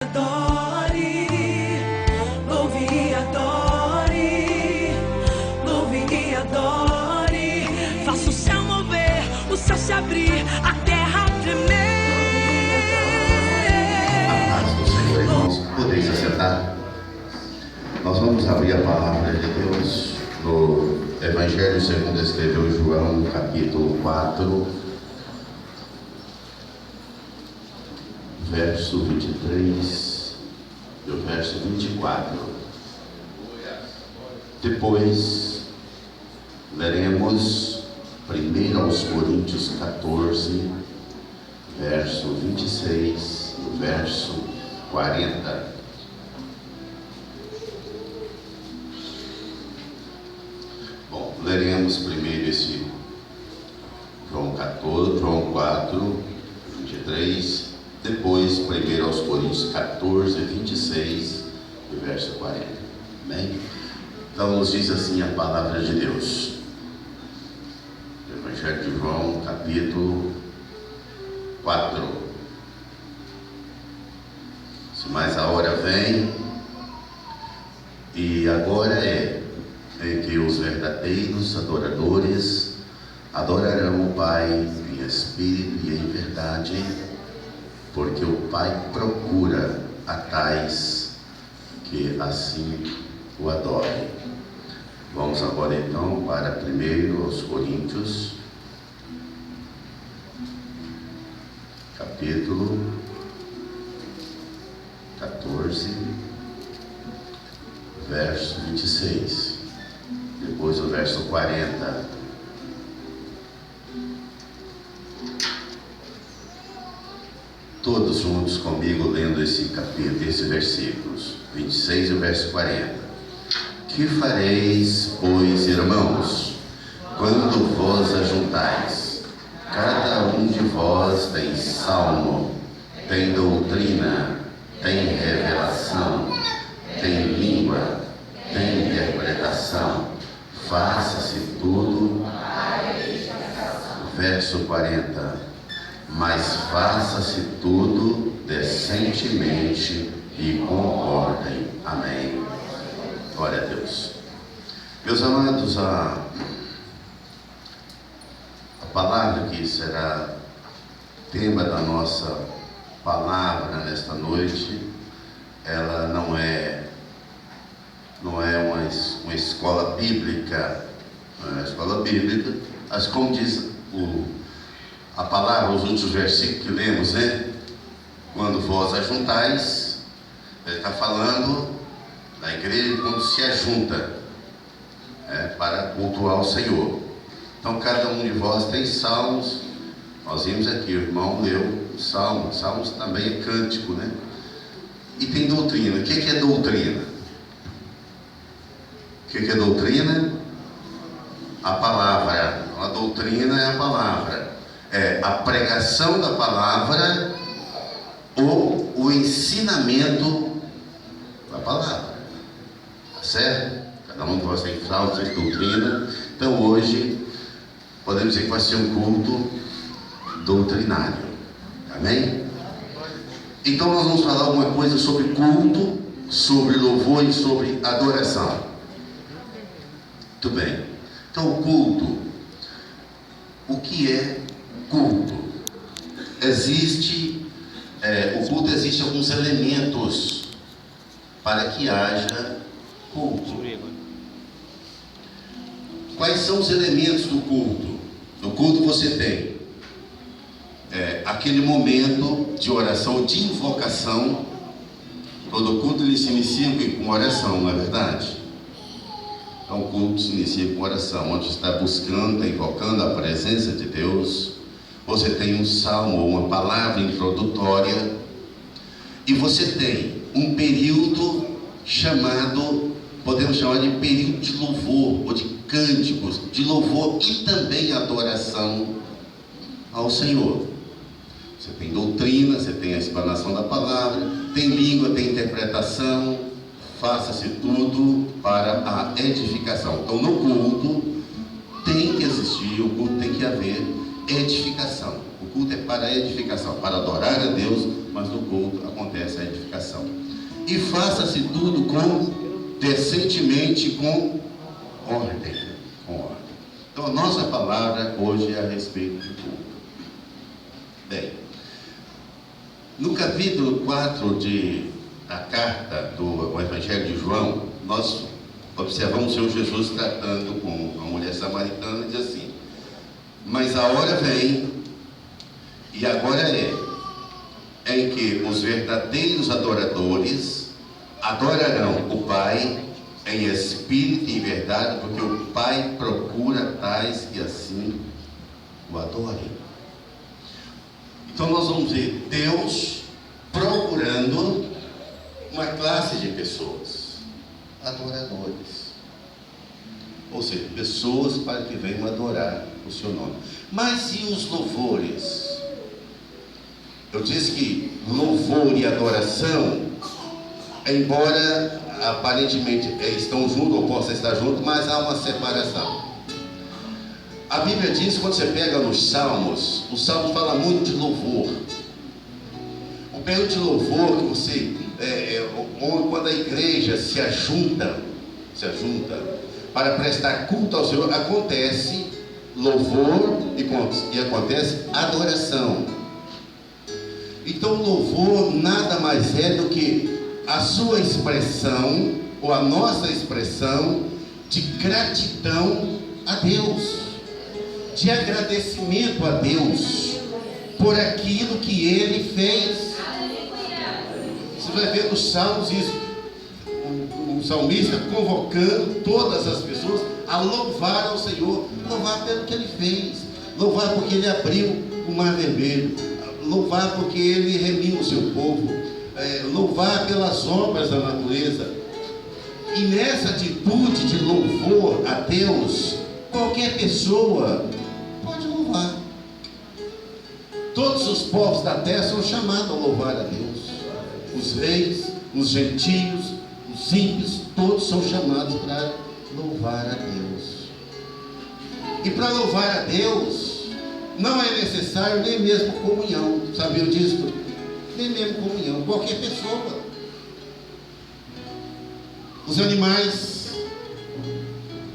Adore, louve e adore, louve e adore. Faça o céu mover, o céu se abrir, a terra tremer. A paz do Senhor, irmãos, podeis assentar. Nós vamos abrir a palavra de Deus no Evangelho segundo escreveu João, capítulo 4, verso 23 e o verso 24. Depois leremos 1 aos Coríntios 14, verso 26 e o verso 40. Bom, leremos primeiro esse João 14, João 4, 23. Depois, 1 aos Coríntios 14, 26 e verso 40. Amém? Então, nos diz assim a palavra de Deus. Evangelho de João, capítulo 4. Se mais a hora vem, e agora é em que os verdadeiros adoradores adorarão o Pai em espírito e em verdade, porque o Pai procura a tais que assim o adorem. Vamos agora então para 1 aos Coríntios, capítulo 14, verso 26, depois o verso 40. Todos juntos comigo lendo esse capítulo, esses versículos 26 e o verso 40. Que fareis, pois, irmãos, quando vos ajuntais? Cada um de vós tem salmo, tem doutrina, tem revelação, tem língua, tem interpretação. Faça-se tudo. Verso 40. Mas faça-se tudo decentemente e concordem. Amém. Glória a Deus. Meus amados, a palavra que será tema da nossa palavra nesta noite, ela não é uma escola bíblica, mas como diz a palavra, os últimos versículos que lemos, né? Quando vós ajuntais, ele está falando da igreja quando se ajunta para cultuar o Senhor. Então cada um de vós tem salmos. Nós vimos aqui, o irmão leu salmos. Salmos também é cântico, né? E tem doutrina. O que é doutrina? O que é doutrina? A palavra. A doutrina é a palavra. É a pregação da palavra ou o ensinamento da palavra. Tá certo? Cada um de nós tem salmos, tem doutrina. Então hoje podemos dizer que vai ser um culto doutrinário. Amém? Então nós vamos falar alguma coisa sobre culto, sobre louvor e sobre adoração. Muito bem. Então o culto, o que é culto? O culto existe alguns elementos para que haja culto. Quais são os elementos do culto? No culto você tem aquele momento de oração, de invocação. Todo culto ele se inicia com oração, não é verdade? Então o culto se inicia com oração, onde está buscando, está invocando a presença de Deus. Você tem um salmo, uma palavra introdutória, e você tem um período chamado, podemos chamar de período de louvor, ou de cânticos, de louvor e também adoração ao Senhor. Você tem doutrina, você tem a explanação da palavra, tem língua, tem interpretação. Faça-se tudo para a edificação. Então no culto tem que existir, o culto tem que haver edificação. O culto é para edificação, para adorar a Deus, mas no culto acontece a edificação. E faça-se tudo decentemente, com ordem. Então a nossa palavra hoje é a respeito do culto. Bem, no capítulo 4 da carta do Evangelho de João, nós observamos o Senhor Jesus tratando com a mulher samaritana e diz assim: mas a hora vem, e agora em que os verdadeiros adoradores adorarão o Pai em espírito e em verdade, porque o Pai procura tais que assim o adorem. Então nós vamos ver Deus procurando uma classe de pessoas, adoradores, ou seja, pessoas para que venham adorar o seu nome. Mas e os louvores? Eu disse que louvor e adoração, embora aparentemente estão juntos ou possam estar juntos, mas há uma separação. A Bíblia diz, quando você pega nos Salmos, o Salmo fala muito de louvor. O período de louvor que você quando a igreja se ajunta para prestar culto ao Senhor, acontece louvor e acontece adoração. Então o louvor nada mais é do que a sua expressão, ou a nossa expressão de gratidão a Deus, de agradecimento a Deus por aquilo que Ele fez. Você vai ver nos Salmos isso, o salmista convocando todas as pessoas a louvar ao Senhor, louvar pelo que Ele fez, louvar porque Ele abriu o mar vermelho, louvar porque Ele remiu o seu povo, louvar pelas obras da natureza. E nessa atitude de louvor a Deus, qualquer pessoa pode louvar. Todos os povos da terra são chamados a louvar a Deus. Os reis, os gentios, os ímpios, todos são chamados para louvar a Deus. E para louvar a Deus, não é necessário nem mesmo comunhão. Sabiam disso? Nem mesmo comunhão. Qualquer pessoa. Os animais,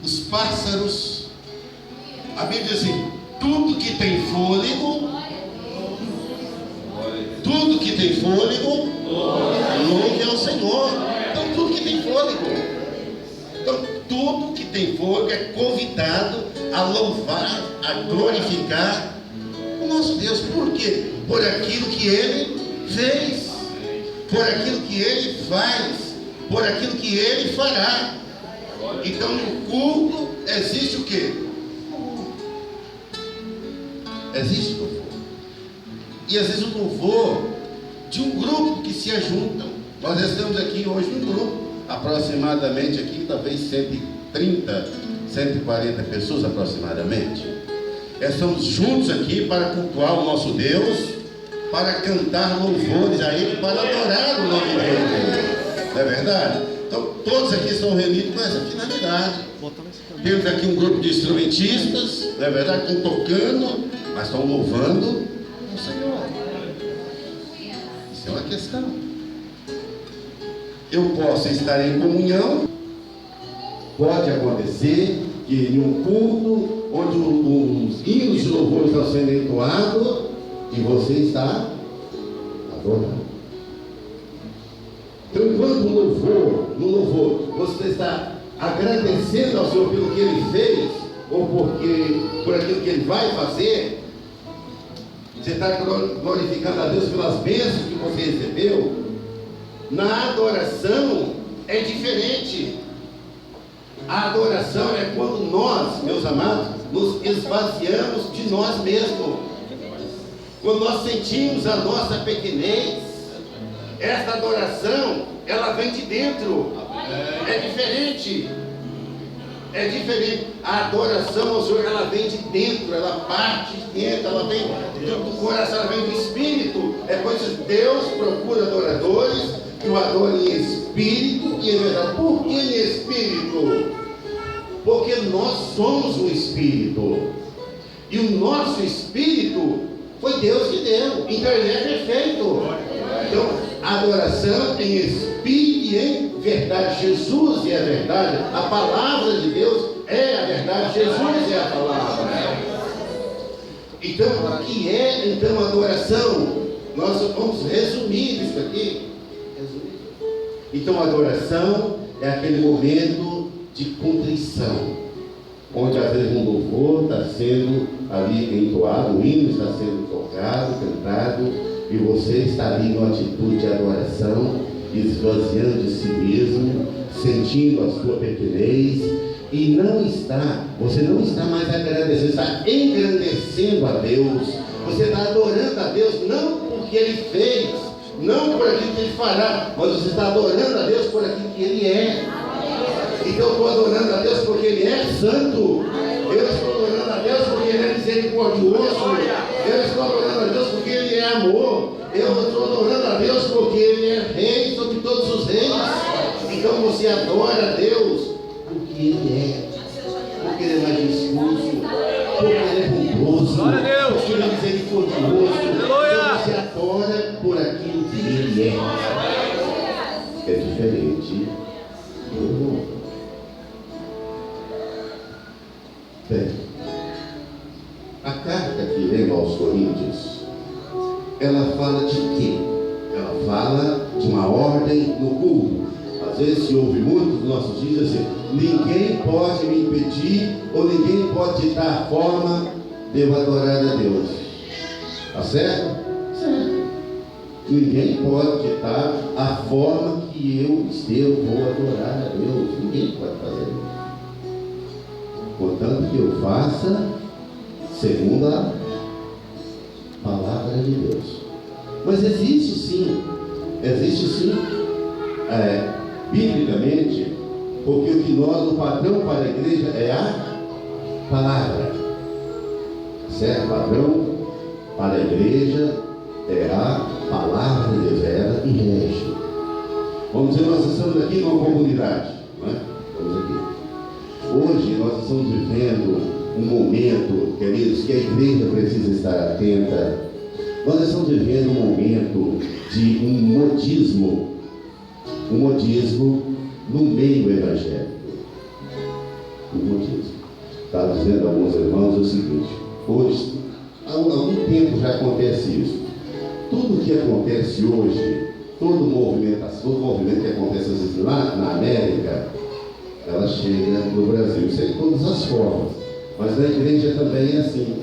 os pássaros. A Bíblia diz assim: tudo que tem fôlego, louve ao Senhor. Então tudo que tem fôlego, é convidado a louvar, a glorificar o nosso Deus. Por quê? Por aquilo que Ele fez, por aquilo que Ele faz, por aquilo que Ele fará. Então no culto existe o quê? Existe louvor. E às vezes o louvor de um grupo que se ajuntam. Nós estamos aqui hoje um grupo, aproximadamente aqui, talvez 130, 140 pessoas aproximadamente. Estamos juntos aqui para cultuar o nosso Deus, para cantar louvores a Ele, para adorar o nome dEle. Não é verdade? Então todos aqui estão reunidos com essa finalidade. Temos aqui um grupo de instrumentistas, não é verdade? Estão tocando, mas estão louvando o Senhor. Isso é uma questão. Eu posso estar em comunhão, pode acontecer que em um culto onde os hinos de louvor estão sendo entoados e você está adorando. Então, enquanto no louvor você está agradecendo ao Senhor pelo que Ele fez, ou por aquilo que Ele vai fazer, você está glorificando a Deus pelas bênçãos que você recebeu. Na adoração é diferente. A adoração é quando nós, meus amados, nos esvaziamos de nós mesmos. Quando nós sentimos a nossa pequenez. Essa adoração, ela vem de dentro. É diferente. É diferente. A adoração ao Senhor, ela vem de dentro, ela parte de dentro, ela vem do coração, ela vem do Espírito. É por isso que Deus procura adoradores que o adorem em espírito e em verdade. Por que em espírito? Porque nós somos um espírito. E o nosso espírito foi Deus que deu. Então ele é perfeito. Então, adoração em espírito e em verdade. Jesus é a verdade, a palavra de Deus é a verdade, Jesus é a palavra. Então, o que é então adoração? Nós vamos resumir isso aqui. Então, adoração é aquele momento de contrição, onde às vezes um louvor está sendo ali entoado, o hino está sendo tocado, cantado, e você está ali numa atitude de adoração, esvaziando de si mesmo, sentindo a sua pequenez, e você não está mais agradecendo, você está engrandecendo a Deus, você está adorando a Deus, não porque Ele fez, não por aquilo que Ele fará, mas você está adorando a Deus por aquilo que Ele é. Então eu estou adorando a Deus porque Ele é santo, eu estou adorando a Deus porque Ele é misericordioso, eu estou adorando a Deus porque Ele é amor, eu estou adorando a Deus porque Ele é rei sobre todos os reis. Então você adora a Deus porque Ele é, porque Ele é majestoso, porque Ele é bondoso, porque Ele é misericordioso. Então você adora por aquilo que Ele é. É diferente do mundo. Bem, a carta que lemos aos Coríntios, ela fala de quê? Ela fala de uma ordem no culto. Às vezes se ouve muito nos nossos dias assim: ninguém pode me impedir, ou ninguém pode ditar a forma de eu adorar a Deus. Está certo? Certo. Ninguém pode ditar a forma que eu vou adorar a Deus. Ninguém pode fazer isso. Portanto, que eu faça segundo a palavra de Deus. Mas existe sim, biblicamente, porque o padrão para a igreja é a palavra, certo? O padrão para a igreja é a palavra de Deus, é ela que rege. Vamos dizer, nós estamos aqui numa comunidade, não é? Estamos aqui. Hoje nós estamos vivendo um momento, queridos, que a igreja precisa estar atenta. Nós estamos vivendo um momento de um modismo no meio evangélico. Um modismo. Estava dizendo a alguns irmãos o seguinte: hoje, há algum tempo já acontece isso. Tudo que acontece hoje, todo movimento que acontece lá na América, ela chega no Brasil, isso é de todas as formas, mas na igreja também é assim,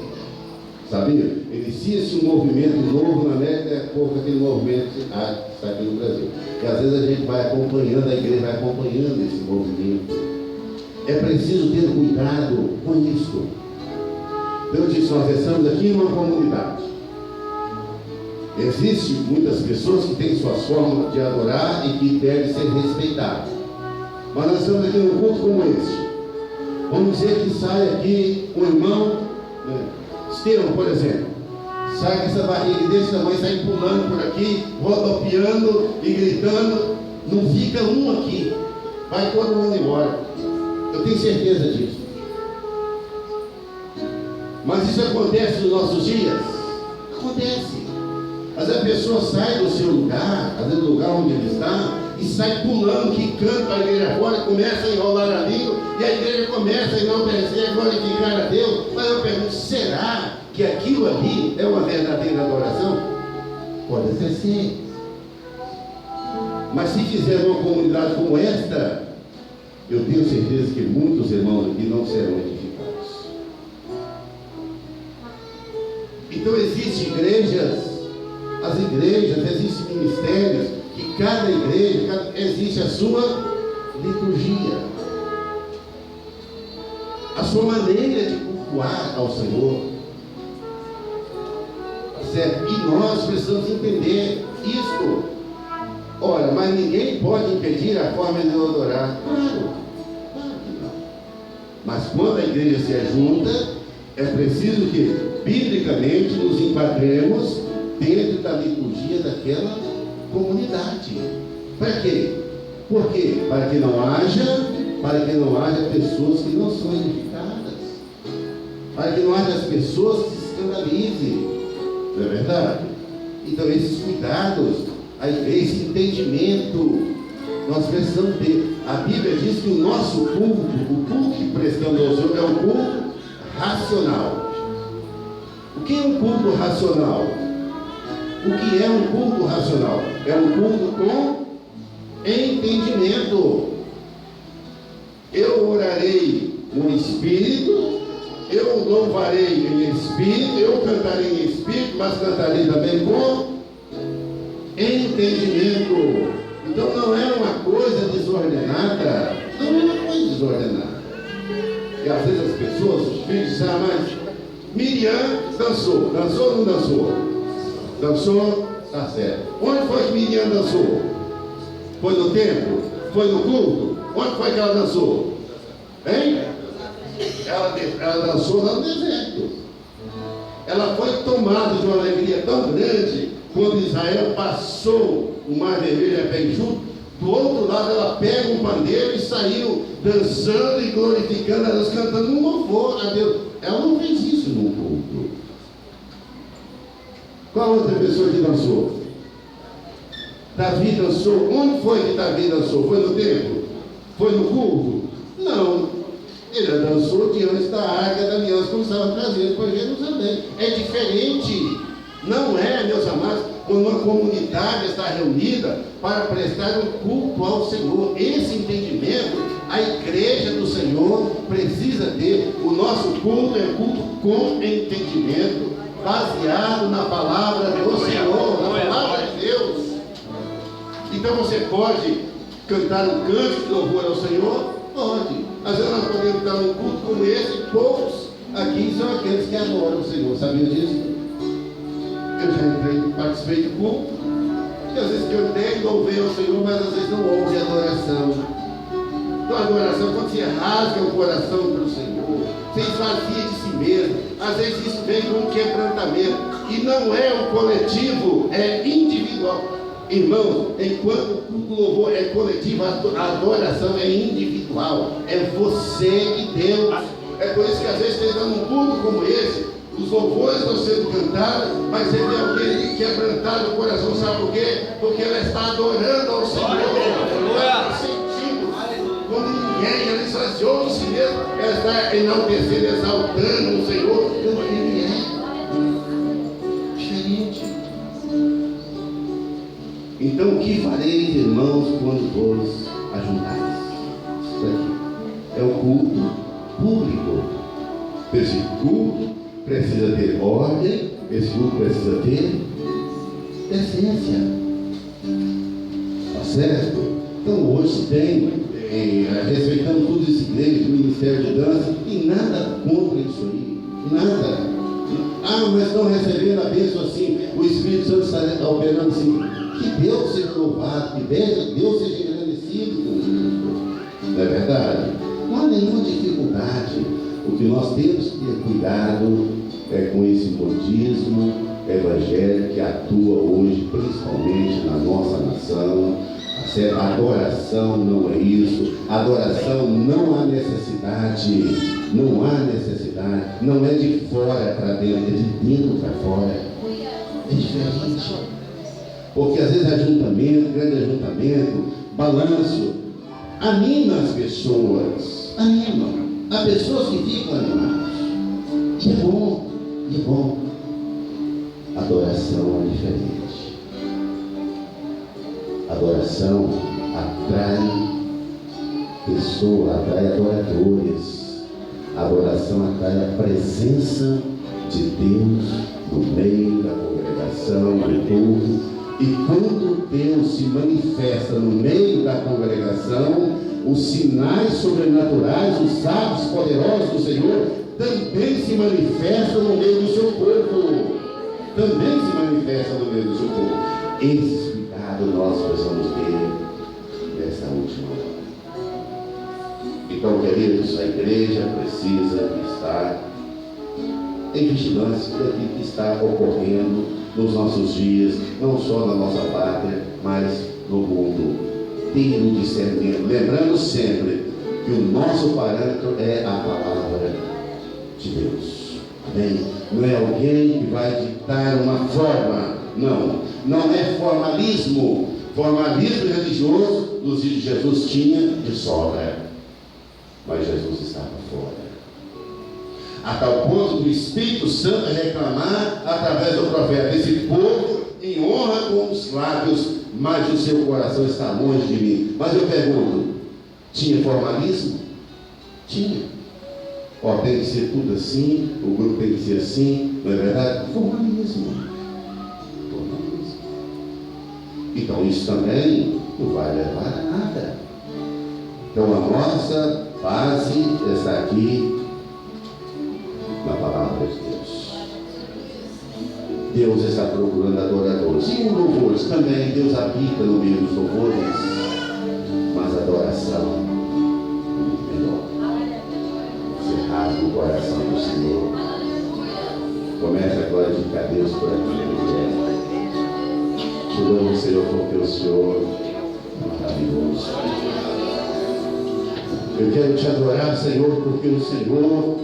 sabia? Inicia-se um movimento novo na América, é pouco aquele movimento está aqui no Brasil, e às vezes a gente vai acompanhando, a igreja vai acompanhando esse movimento. É preciso ter cuidado com isso. Eu disse, nós estamos aqui em uma comunidade, existem muitas pessoas que têm suas formas de adorar e que devem ser respeitadas. Mas nós estamos aqui num culto como este. Vamos dizer que sai aqui um irmão, Estevão, por exemplo, sai com essa barriga desse tamanho, sai pulando por aqui, rodopiando e gritando. Não fica um aqui, vai todo mundo embora. Eu tenho certeza disso. Mas isso acontece nos nossos dias? Acontece. Às vezes a pessoa sai do seu lugar, às vezes do lugar onde ele está, e sai pulando, quicando a igreja fora, começa a enrolar a língua, e a igreja começa a enaltecer, a glorificar a Deus. Mas eu pergunto, será que aquilo ali é uma verdadeira adoração? Pode até ser. Mas se fizer uma comunidade como esta, eu tenho certeza que muitos irmãos aqui não serão edificados. Então existem igrejas, existem ministérios, que cada igreja, existe a sua liturgia, a sua maneira de cultuar ao Senhor, certo? E nós precisamos entender isto. Ora, mas ninguém pode impedir a forma de eu adorar. Claro que não. Mas quando a igreja se ajunta, é preciso que, biblicamente, nos enquadremos dentro da liturgia daquela comunidade. Para quê? Por quê? Para que não haja pessoas que não são edificadas, para que não haja as pessoas que se escandalizem, não é verdade? Então esses cuidados Aí esse entendimento nós precisamos ter. A Bíblia diz que o nosso culto, o culto que prestamos ao Senhor, é um culto racional. O que é um culto racional? O que é um culto racional? É um culto com entendimento. Eu orarei no Espírito, eu louvarei em Espírito, eu cantarei em Espírito, mas cantarei também com entendimento. Então não é uma coisa desordenada, não é uma coisa desordenada. E às vezes as pessoas, os filhos dizem, mas Miriam dançou ou não dançou? Dançou, está certo. Onde foi que Miriam dançou? Foi no templo? Foi no culto? Onde foi que ela dançou? Hein? Ela dançou lá no deserto. Ela foi tomada de uma alegria tão grande quando Israel passou o Mar Vermelho a pé enxuto. Do outro lado ela pega um pandeiro e saiu dançando e glorificando a Deus, cantando um louvor a Deus. Ela não fez isso no culto. Qual outra pessoa que dançou? Davi dançou. Onde foi que Davi dançou? Foi no templo? Foi no culto? Não. Ele dançou diante da arca da aliança, como estava trazendo para Jerusalém. É diferente. Não é, meus amados, quando uma comunidade está reunida para prestar um culto ao Senhor. Esse entendimento a igreja do Senhor precisa ter. O nosso culto é culto com entendimento, baseado na palavra do Senhor, na palavra de Deus. Então você pode cantar um canto de louvor ao Senhor? Pode. Às vezes nós podemos estar num culto como esse, poucos aqui são aqueles que adoram o Senhor. Sabia disso? Eu já entrei, participei de culto, e às vezes eu até louvei ao Senhor, mas às vezes não houve adoração. Então a adoração, quando você rasga o coração para o Senhor, você esvazia de si mesmo, às vezes isso vem com um quebrantamento, e não é um coletivo, é individual. Irmãos, enquanto o louvor é coletivo, a adoração é individual, é você e Deus. É por isso que às vezes você está num culto como esse, os louvores estão sendo cantados, mas ele é alguém quebrantado o coração, sabe por quê? Porque ela está adorando ao Senhor, ela está sentindo, quando ninguém, ela esvaziou de si mesmo, ela está enaltecendo, exaltando o Senhor, como Ele é diferente. Então o que fareis, irmãos, quando vos ajuntais? Isso aqui é o culto público. Esse culto precisa ter ordem, esse culto precisa ter essência. Tá certo? Então hoje tem, respeitando todas as igrejas, o Ministério de Dança, e nada contra isso aí. Nada. Ah, mas estão recebendo a bênção assim, o Espírito Santo está operando assim. Que Deus seja louvado, que Deus seja agradecido com isso. Não é verdade? Não há nenhuma dificuldade. O que nós temos que ter cuidado é com esse modismo evangélico que atua hoje, principalmente na nossa nação. A adoração não é isso. A adoração não há necessidade. Não há necessidade. Não é de fora para dentro, é de dentro para fora. É diferente. Porque às vezes ajuntamento, grande ajuntamento, balanço, anima as pessoas. Anima. Há pessoas que ficam animadas. E é bom, e é bom. Adoração é diferente. Adoração atrai pessoas, atrai adoradores. Adoração atrai a presença de Deus no meio da congregação, do povo. E quando Deus se manifesta no meio da congregação, os sinais sobrenaturais, os sábios poderosos do Senhor também se manifestam no meio do seu povo. Também se manifestam no meio do seu povo. Esse cuidado nós precisamos ter nessa última hora. Então, queridos, a igreja precisa estar em vigilância daquilo que está ocorrendo nos nossos dias, não só na nossa pátria, mas no mundo. Ter um discernimento, lembrando sempre que o nosso parâmetro é a palavra de Deus. Amém? Não é alguém que vai ditar uma forma, Não, não é formalismo. Formalismo religioso nos dias de Jesus tinha de sobra, mas Jesus estava fora. A tal ponto do Espírito Santo reclamar através do profeta: esse povo me honra com os lábios, mas o seu coração está longe de mim. Mas eu pergunto, tinha formalismo? Tinha. Ó, tem que ser tudo assim, o grupo tem que ser assim, não é verdade? Formalismo. Então isso também não vai levar a nada. Então a nossa base está aqui na palavra de Deus. Deus está procurando adoradores. E os louvores também, Deus habita no meio dos louvores, mas a adoração é muito melhor. Você rasga o coração do Senhor. Começa a glorificar Deus por aquilo que Ele é. Te louvo, Senhor, porque o Senhor é maravilhoso. Eu quero te adorar, Senhor, porque o Senhor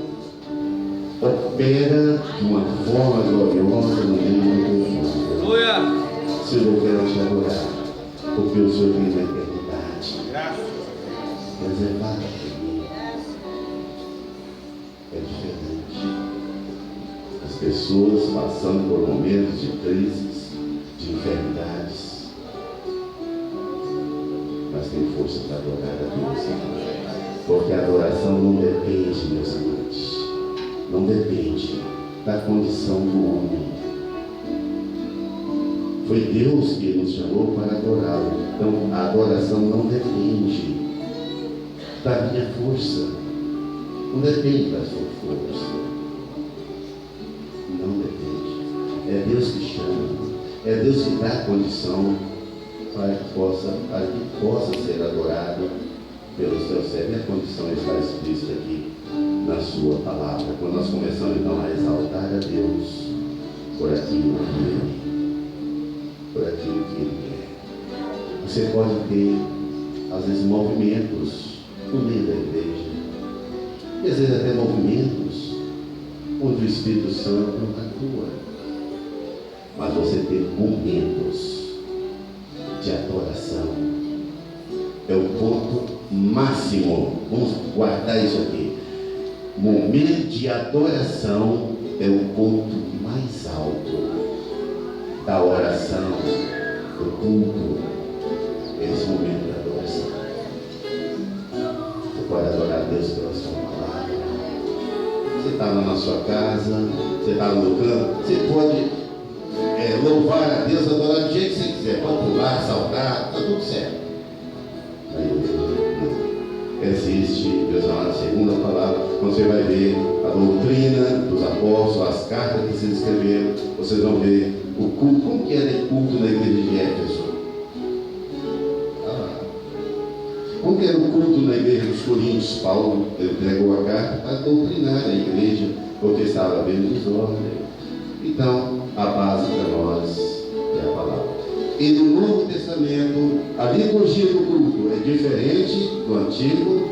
opera de uma forma gloriosa no meio do teu povo. Senhor, eu quero te adorar, porque o Senhor vive na eternidade. Reservado para mim. É diferente. As pessoas passando por momentos de crises, de enfermidades, mas tem força para adorar a Deus, porque a adoração não depende, meus amados, não depende da condição do homem. Foi Deus que nos chamou para adorá-lo. Então a adoração não depende da minha força, não depende da sua força, não depende. É Deus que chama. É Deus que dá a condição para que possa ser adorado pelos seus servos. E a condição está explícita aqui na sua palavra. Quando nós começamos então a exaltar a Deus por aquilo que Ele, por aquilo que Ele quer. Você pode ter, às vezes, movimentos no meio da igreja. E às vezes até movimentos onde o Espírito Santo não atua. Mas você tem momentos de adoração. É o ponto máximo. Vamos guardar isso aqui. Momento de adoração é o ponto mais alto da oração, do culto. Esse momento de adoração. Você pode adorar a Deus pela sua palavra. Você está lá na sua casa, você está no campo, você pode louvar a Deus, adorar do jeito que você quiser, pode pular, saltar, está tudo certo. Existe, Deus amado, a segunda palavra, quando você vai ver a doutrina dos apóstolos, as cartas que vocês escreveram, vocês vão ver o culto, como que era o culto na igreja de Éfeso. Como que era o culto na igreja dos Coríntios? Paulo entregou a carta para doutrinar a igreja, porque estava vendo desordem. Então, a base para nós é a palavra. E no Novo Testamento, a liturgia do culto é diferente do Antigo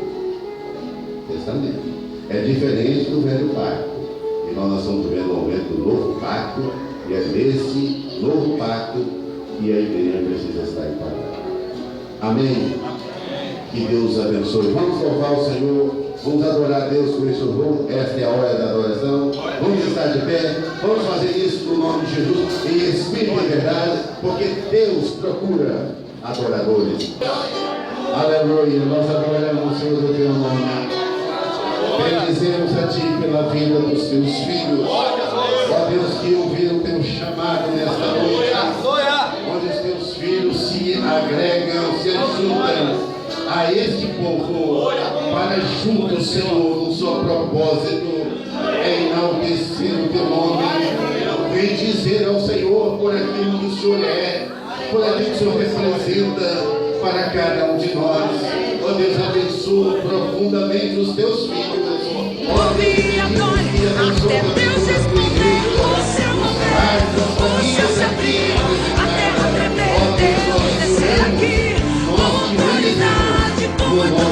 Testamento. É diferente do Velho Pacto. E nós estamos vendo o momento do Novo Pacto, e é nesse Novo Pacto que a igreja precisa estar enquadrada. Amém? Que Deus abençoe. Vamos louvar o Senhor. Vamos adorar a Deus com esse louvor. Esta é a hora da adoração. Vamos estar de pé. Vamos fazer isso no nome de Jesus, em espírito e verdade, porque Deus procura adoradores. Aleluia. Nós adoramos, Senhor, o teu nome. Bendizemos a ti pela vida dos teus filhos. Ó Deus, que ouviram o teu chamado nesta noite, onde os teus filhos se agregam, se juntam a este povo, para juntos, Senhor, no seu propósito, enaltecer o teu nome. Vem dizer ao Senhor por aquilo que o Senhor é, por aquilo que o Senhor representa para cada um de nós. Ó Deus, abençoa profundamente os teus filhos. Ouve e adore, até Deus responder o seu mover, o céu se abrir, a terra tremer, Deus descer aqui, com autoridade, com muita